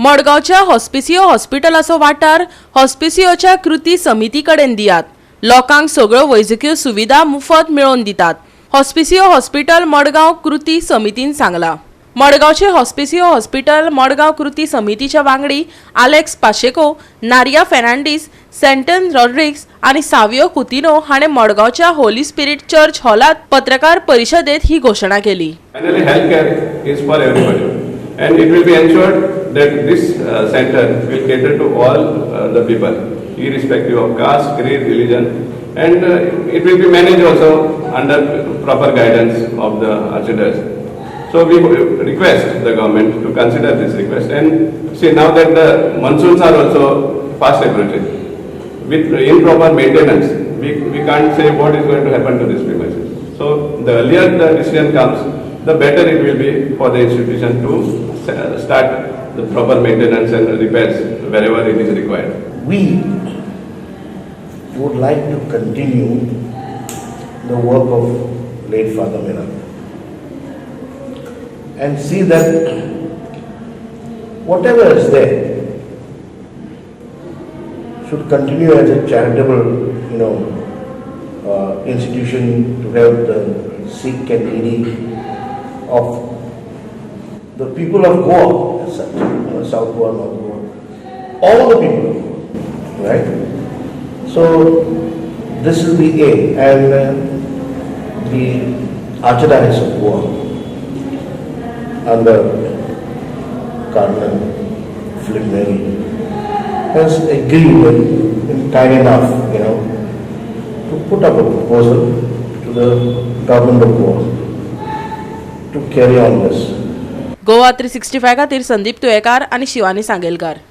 मडगावच्या हॉस्पिसियो हॉस्पिटलाचो वाठार हॉस्पिसियोच्या कृती समिती कडेन दियात। लोकांक सगळ्यो वैजकीय सुविधा मुफत मेळोवन दितात। हॉस्पिसियो हॉस्पिटल मडगाव कृती समितीन सांगला। मडगावचे हॉस्पिसियो हॉस्पिटल मडगाव कृती समितीच्या वांगडी आलेक्स पाशेको, नारिया फेर्नांडीस, सेंटन रॉड्रिग्स आणि सावियो कुतिनो हाणे मडगावच्या होली स्पिरिट चर्च हॉलात पत्रकार परिषदेत ही घोषणा केली। Finally, healthcare is for everybody, and it will be ensured that this center will cater to all the people, irrespective of caste, creed, religion, and it will be managed also under proper guidance of the archdiocese. So we request the government to consider this request, and see now that the monsoons are also fast approaching, with improper maintenance, we can't say what is going to happen to this premises. So the earlier the decision comes, the better it will be for the institution to start the proper maintenance and repairs wherever it is required. We would like to continue the work of late Father Mira and see that whatever is there should continue as a charitable, institution to help the sick and needy of the people of Goa, as such, South Goa, North Goa, all the people of Goa, right? So this is the aim, and the Archdiocese of Goa, under Cardinal Philip Neri, has agreed in time enough, to put up a proposal to the government of Goa to carry on this. GOA365 खातीर संदीप तुयेकार आणि शिवानी सांगेलकार।